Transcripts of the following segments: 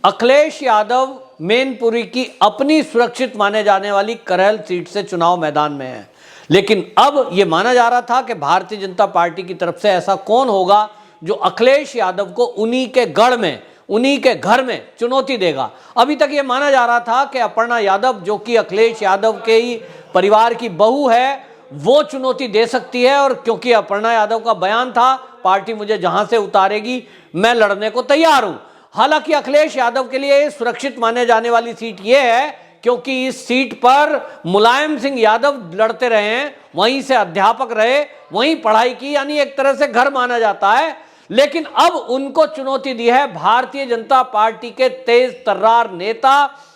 अखिलेश यादव मैनपुरी की अपनी सुरक्षित माने जाने वाली करहल सीट से चुनाव मैदान में है, लेकिन अब यह माना जा रहा था कि भारतीय जनता पार्टी की तरफ से ऐसा कौन होगा जो अखिलेश यादव को उन्हीं के गढ़ में, उन्हीं के घर में चुनौती देगा। अभी तक यह माना जा रहा था कि अपर्णा यादव, जो कि अखिलेश यादव के ही परिवार की बहू है, वो चुनौती दे सकती है, और क्योंकि अपर्णा यादव का बयान था पार्टी मुझे जहां से उतारेगी मैं लड़ने को तैयार हूं। हालांकि अखिलेश यादव के लिए सुरक्षित माने जाने वाली सीट यह है क्योंकि इस सीट पर मुलायम सिंह यादव लड़ते रहे हैं, वहीं से अध्यापक रहे, वहीं पढ़ाई की, यानी एक तरह से घर माना जाता है। लेकिन अब उनको चुनौती दी है भारतीय जनता पार्टी के तेज तर्रार नेता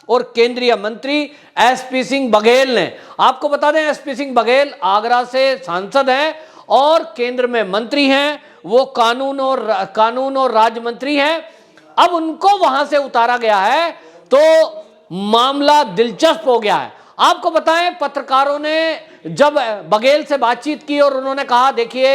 और केंद्रीय मंत्री एसपी सिंह बघेल ने। आपको बता दें, एसपी सिंह बघेल आगरा से सांसद हैं और केंद्र में मंत्री हैं, वो कानून और राज्य मंत्री हैं। अब उनको वहां से उतारा गया है तो मामला दिलचस्प हो गया है। आपको बताएं, पत्रकारों ने जब बघेल से बातचीत की और उन्होंने कहा देखिए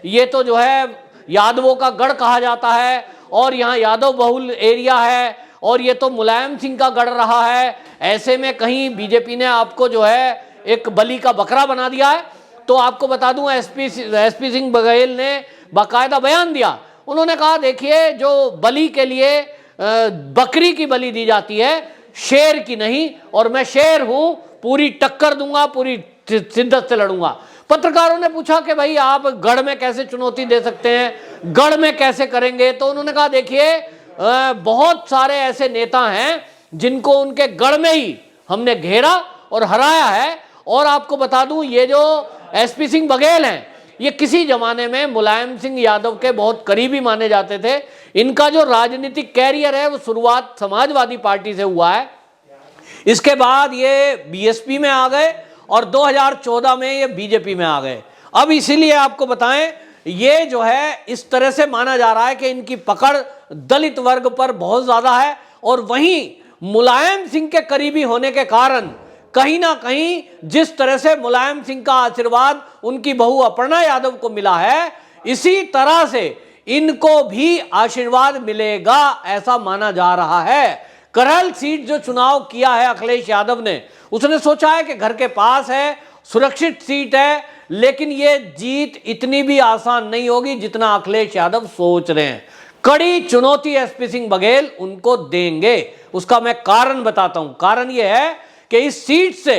ये तो जो है यादवों का गढ़ कहा जाता है और यहाँ यादव बहुल एरिया है और ये तो मुलायम सिंह का गढ़ रहा है, ऐसे में कहीं बीजेपी ने आपको जो है एक बलि का बकरा बना दिया है। तो आपको बता दूं, एसपी सिंह बघेल ने बाकायदा बयान दिया। उन्होंने कहा देखिए जो बलि के लिए बकरी की बलि दी जाती है, शेर की नहीं, और मैं शेर हूं, पूरी टक्कर दूंगा, पूरी शिद्दत से लड़ूंगा। पत्रकारों ने पूछा कि भाई आप गढ़ में कैसे चुनौती दे सकते हैं, गढ़ में कैसे करेंगे? तो उन्होंने कहा देखिए बहुत सारे ऐसे नेता हैं जिनको उनके गढ़ में ही हमने घेरा और हराया है। और आपको बता दूं, ये जो एसपी सिंह बघेल हैं, ये किसी जमाने में मुलायम सिंह यादव के बहुत करीबी माने जाते थे। इनका जो राजनीतिक कैरियर है वो शुरुआत समाजवादी पार्टी से हुआ है, इसके बाद ये बीएसपी में आ गए और 2014 में ये बीजेपी में आ गए। अब इसीलिए आपको बताएं, ये जो है इस तरह से माना जा रहा है कि इनकी पकड़ दलित वर्ग पर बहुत ज्यादा है, और वहीं मुलायम सिंह के करीबी होने के कारण कहीं ना कहीं जिस तरह से मुलायम सिंह का आशीर्वाद उनकी बहू अपर्णा यादव को मिला है, इसी तरह से इनको भी आशीर्वाद मिलेगा, ऐसा माना जा रहा है। करहल सीट जो चुनाव किया है अखिलेश यादव ने, उसने सोचा है कि घर के पास है, सुरक्षित सीट है, लेकिन ये जीत इतनी भी आसान नहीं होगी जितना अखिलेश यादव सोच रहे हैं। कड़ी चुनौती एसपी सिंह बघेल उनको देंगे। उसका मैं कारण बताता हूं। कारण यह है कि इस सीट से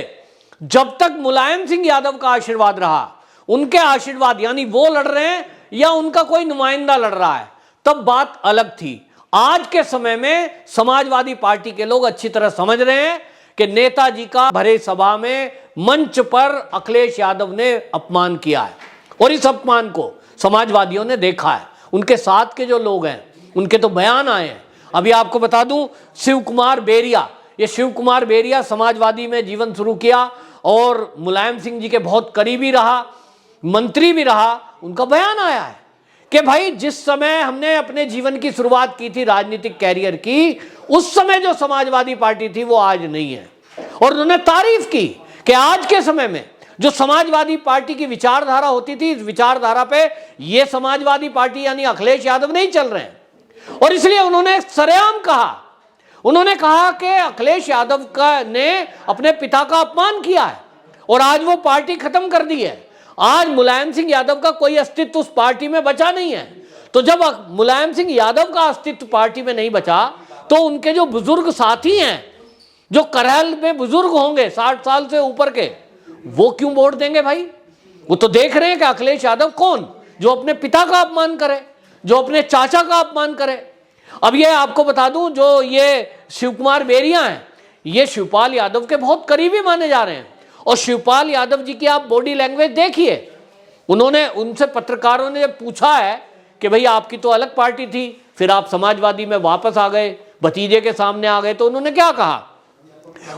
जब तक मुलायम सिंह यादव का आशीर्वाद रहा, उनके आशीर्वाद यानी वो लड़ रहे हैं या उनका कोई नुमाइंदा लड़ रहा है, तब बात अलग थी। आज के समय में समाजवादी पार्टी के लोग अच्छी तरह समझ रहे हैं कि नेताजी का भरे सभा में मंच पर अखिलेश यादव ने अपमान किया है, और इस अपमान को समाजवादियों ने देखा है। उनके साथ के जो लोग हैं उनके तो बयान आए हैं। अभी आपको बता दूं, शिव कुमार बेरिया समाजवादी में जीवन शुरू किया और मुलायम सिंह जी के बहुत करीबी रहा, मंत्री भी रहा। उनका बयान आया है कि भाई जिस समय हमने अपने जीवन की शुरुआत की थी राजनीतिक कैरियर की, उस समय जो समाजवादी पार्टी थी वो आज नहीं है। और उन्होंने तारीफ की कि आज के समय में जो समाजवादी पार्टी की विचारधारा होती थी, इस विचारधारा पे ये समाजवादी पार्टी यानी अखिलेश यादव नहीं चल रहे हैं। और इसलिए उन्होंने सरेआम कहा, उन्होंने कहा कि अखिलेश यादव ने अपने पिता का अपमान किया है और आज वो पार्टी खत्म कर दी है। आज मुलायम सिंह यादव का कोई अस्तित्व उस पार्टी में बचा नहीं है। तो जब मुलायम सिंह यादव का अस्तित्व पार्टी में नहीं बचा, तो उनके जो बुजुर्ग साथी हैं, जो करहल में बुजुर्ग होंगे 60 साल से ऊपर के, वो क्यों वोट देंगे भाई? वो तो देख रहे हैं कि अखिलेश यादव कौन, जो अपने पिता का अपमान करे, जो अपने चाचा का अपमान करे। अब ये आपको बता दूं, जो ये शिवकुमार बेरिया हैं, ये शिवपाल यादव के बहुत करीबी माने जा रहे हैं। और शिवपाल यादव जी की आप बॉडी लैंग्वेज देखिए। उन्होंने, उनसे पत्रकारों ने पूछा है कि भाई आपकी तो अलग पार्टी थी, फिर आप समाजवादी में वापस आ गए, भतीजे के सामने आ गए, तो उन्होंने क्या कहा?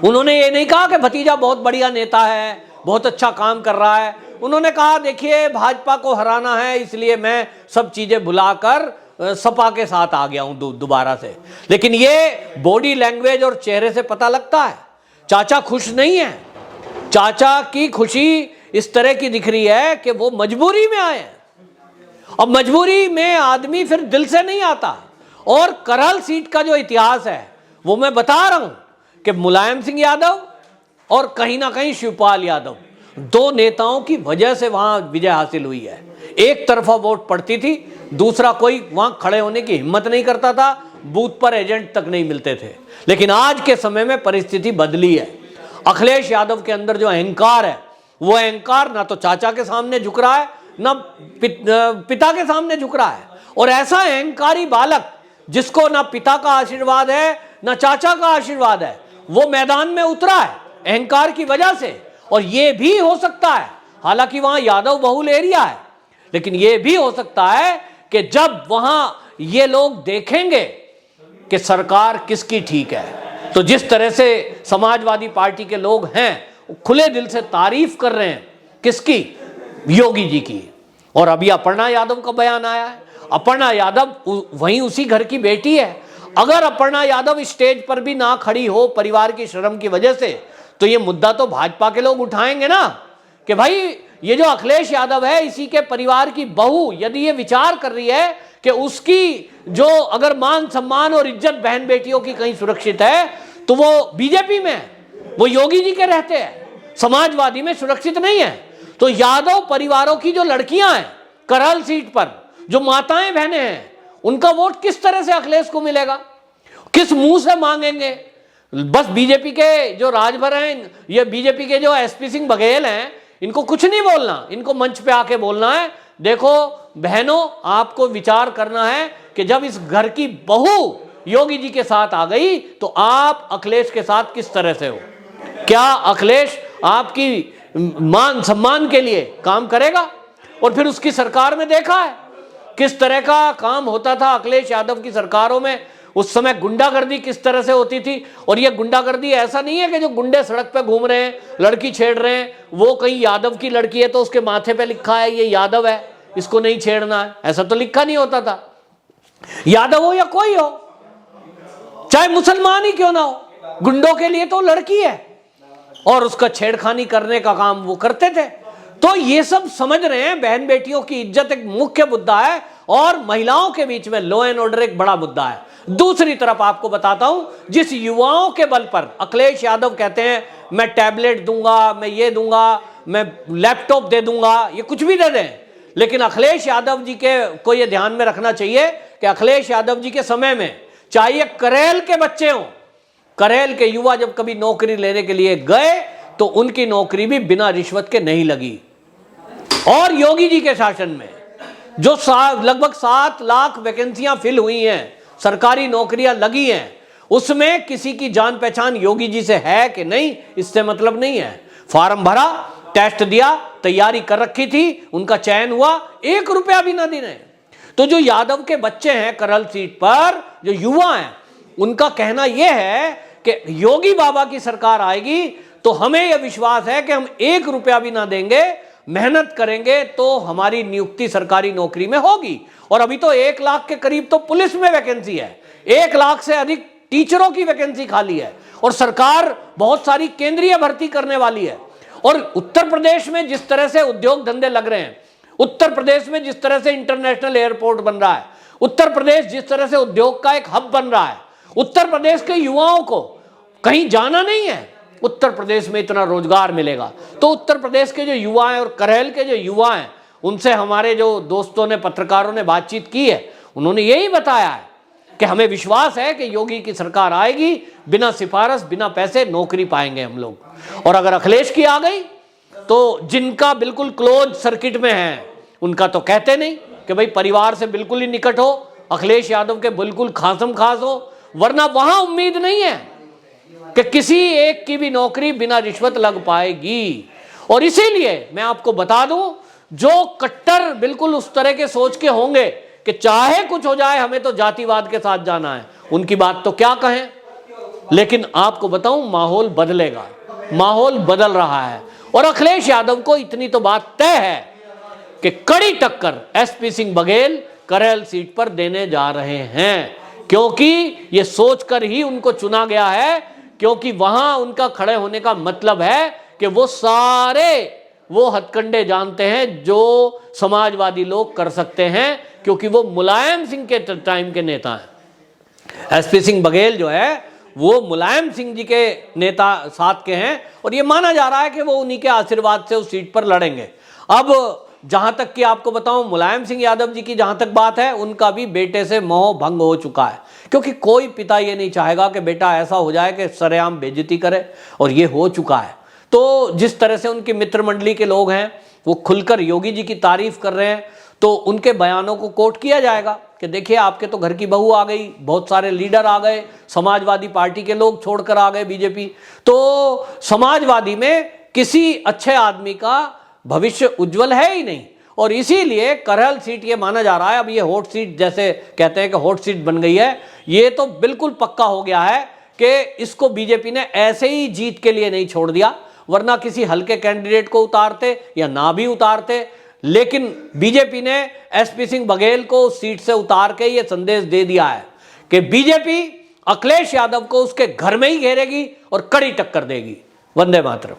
उन्होंने ये नहीं कहा कि भतीजा बहुत बढ़िया नेता है, बहुत अच्छा काम कर रहा है। उन्होंने कहा देखिए भाजपा को हराना है, इसलिए मैं सब चीजें भुलाकर सपा के साथ आ गया हूं दोबारा से। लेकिन ये बॉडी लैंग्वेज और चेहरे से पता लगता है चाचा खुश नहीं है। चाचा की खुशी इस तरह की दिख रही है कि वो मजबूरी में आए हैं। अब मजबूरी में आदमी फिर दिल से नहीं आता। और करहल सीट का जो इतिहास है वो मैं बता रहा हूं कि मुलायम सिंह यादव और कहीं ना कहीं शिवपाल यादव, दो नेताओं की वजह से वहां विजय हासिल हुई है। एक तरफा वोट पड़ती थी, दूसरा कोई वहां खड़े होने की हिम्मत नहीं करता था, बूथ पर एजेंट तक नहीं मिलते थे। लेकिन आज के समय में परिस्थिति बदली है। अखिलेश यादव के अंदर जो अहंकार है, वो अहंकार ना तो चाचा के सामने झुक रहा है, ना पिता के सामने झुक रहा है। और ऐसा अहंकारी बालक जिसको ना पिता का आशीर्वाद है ना चाचा का आशीर्वाद है, वो मैदान में उतरा है अहंकार की वजह से। और ये भी हो सकता है, हालांकि वहां यादव बहुल एरिया है, लेकिन ये भी हो सकता है कि जब वहां ये लोग देखेंगे कि सरकार किसकी ठीक है, तो जिस तरह से समाजवादी पार्टी के लोग हैं वो खुले दिल से तारीफ कर रहे हैं किसकी, योगी जी की। और अभी अपर्णा यादव का बयान आया है। अपर्णा यादव वहीं उसी घर की बेटी है। अगर अपर्णा यादव स्टेज पर भी ना खड़ी हो परिवार की शर्म की वजह से, तो ये मुद्दा तो भाजपा के लोग उठाएंगे ना कि भाई ये जो अखिलेश यादव है, इसी के परिवार की बहू यदि ये विचार कर रही है कि उसकी जो अगर मान सम्मान और इज्जत बहन बेटियों की कहीं सुरक्षित है, तो वो बीजेपी में है, वो योगी जी के रहते हैं, समाजवादी में सुरक्षित नहीं है। तो यादव परिवारों की जो लड़कियां हैं करहल सीट पर, जो माताएं बहनें हैं, उनका वोट किस तरह से अखिलेश को मिलेगा, किस मुंह से मांगेंगे। बस बीजेपी के जो राजभर हैं, ये बीजेपी के जो एसपी सिंह बघेल हैं, इनको कुछ नहीं बोलना, इनको मंच पे आके बोलना है, देखो बहनों आपको विचार करना है कि जब इस घर की बहू योगी जी के साथ आ गई तो आप अखिलेश के साथ किस तरह से हो। क्या अखिलेश आपकी मान सम्मान के लिए काम करेगा? और फिर उसकी सरकार में देखा है किस तरह का काम होता था अखिलेश यादव की सरकारों में। उस समय गुंडागर्दी किस तरह से होती थी। और ये गुंडागर्दी ऐसा नहीं है कि जो गुंडे सड़क पे घूम रहे हैं, लड़की छेड़ रहे हैं, वो कहीं यादव की लड़की है तो उसके माथे पे लिखा है ये यादव है, इसको नहीं छेड़ना है, ऐसा तो लिखा नहीं होता था। यादव हो या कोई हो, चाहे मुसलमान ही क्यों ना हो, गुंडों के लिए तो लड़की है और उसका छेड़खानी करने का काम वो करते थे। तो ये सब समझ रहे हैं, बहन बेटियों की इज्जत एक मुख्य मुद्दा है और महिलाओं के बीच में लॉ एंड ऑर्डर एक बड़ा मुद्दा है। दूसरी तरफ आपको बताता हूं, जिस युवाओं के बल पर अखिलेश यादव कहते हैं मैं टैबलेट दूंगा, मैं ये दूंगा, मैं लैपटॉप दे दूंगा, ये कुछ भी दे दें, लेकिन अखिलेश यादव जी के को ये ध्यान में रखना चाहिए कि अखिलेश यादव जी के समय में चाहे करेल के बच्चे हों, करेल के युवा जब कभी नौकरी लेने के लिए गए तो उनकी नौकरी भी बिना रिश्वत के नहीं लगी। और योगी जी के शासन में जो लगभग 7 लाख वैकेंसियां फिल हुई हैं, सरकारी नौकरियां लगी हैं, उसमें किसी की जान पहचान योगी जी से है कि नहीं, इससे मतलब नहीं है। फॉर्म भरा, टेस्ट दिया, तैयारी कर रखी थी, उनका चयन हुआ, 1 रुपया भी ना देने। तो जो यादव के बच्चे हैं करहल सीट पर, जो युवा हैं, उनका कहना यह है कि योगी बाबा की सरकार आएगी तो हमें यह विश्वास है कि हम 1 रुपया भी ना देंगे, मेहनत करेंगे तो हमारी नियुक्ति सरकारी नौकरी में होगी। और अभी तो 1 लाख के करीब तो पुलिस में वैकेंसी है, 1 लाख से अधिक टीचरों की वैकेंसी खाली है और सरकार बहुत सारी केंद्रीय भर्ती करने वाली है। और उत्तर प्रदेश में जिस तरह से उद्योग धंधे लग रहे हैं, उत्तर प्रदेश में जिस तरह से इंटरनेशनल एयरपोर्ट बन रहा है, उत्तर प्रदेश जिस तरह से उद्योग का एक हब बन रहा है, उत्तर प्रदेश के युवाओं को कहीं जाना नहीं है, उत्तर प्रदेश में इतना रोजगार मिलेगा। तो उत्तर प्रदेश के जो युवा हैं और करेल के जो युवा हैं, उनसे हमारे जो दोस्तों ने, पत्रकारों ने बातचीत की है, उन्होंने यही बताया है कि हमें विश्वास है कि योगी की सरकार आएगी, बिना सिफारिश बिना पैसे नौकरी पाएंगे हम लोग। और अगर अखिलेश की आ गई तो जिनका बिल्कुल क्लोज सर्किट में है उनका तो कहते नहीं कि भाई परिवार से बिल्कुल ही निकट हो, अखिलेश यादव के बिल्कुल खासम खास हो, वरना वहां उम्मीद नहीं है कि किसी एक की भी नौकरी बिना रिश्वत लग पाएगी। और इसीलिए मैं आपको बता दूं, जो कट्टर बिल्कुल उस तरह के सोच के होंगे कि चाहे कुछ हो जाए हमें तो जातिवाद के साथ जाना है, उनकी बात तो क्या कहें। लेकिन आपको बताऊं, माहौल बदलेगा, माहौल बदल रहा है। और अखिलेश यादव को इतनी तो बात तय है कि कड़ी टक्कर एसपी सिंह बघेल करेल सीट पर देने जा रहे हैं, क्योंकि ये सोचकर ही उनको चुना गया है, क्योंकि वहां उनका खड़े होने का मतलब है कि वो सारे वो हथकंडे जानते हैं जो समाजवादी लोग कर सकते हैं, क्योंकि वो मुलायम सिंह के टाइम के नेता हैं। एसपी सिंह बघेल जो है वो मुलायम सिंह जी के नेता साथ के हैं और ये माना जा रहा है कि वो उन्हीं के आशीर्वाद से उस सीट पर लड़ेंगे। अब जहां तक कि आपको बताऊं, मुलायम सिंह यादव जी की जहां तक बात है, उनका भी बेटे से मोह भंग हो चुका है, क्योंकि कोई पिता ये नहीं चाहेगा कि बेटा ऐसा हो जाए कि सरेआम बेइज्जती करे, और ये हो चुका है। तो जिस तरह से उनकी मित्र मंडली के लोग हैं वो खुलकर योगी जी की तारीफ कर रहे हैं, तो उनके बयानों को कोट किया जाएगा कि देखिए आपके तो घर की बहू आ गई, बहुत सारे लीडर आ गए, समाजवादी पार्टी के लोग छोड़कर आ गए बीजेपी। तो समाजवादी में किसी अच्छे आदमी का भविष्य उज्जवल है ही नहीं, और इसीलिए करहल सीट ये माना जा रहा है, अब ये हॉट सीट, जैसे कहते हैं कि हॉट सीट बन गई है, ये तो बिल्कुल पक्का हो गया है कि इसको बीजेपी ने ऐसे ही जीत के लिए नहीं छोड़ दिया, वरना किसी हल्के कैंडिडेट को उतारते या ना भी उतारते। लेकिन बीजेपी ने एसपी सिंह बघेल को उस सीट से उतार के ये संदेश दे दिया है कि बीजेपी अखिलेश यादव को उसके घर में ही घेरेगी और कड़ी टक्कर देगी। वंदे मातरम।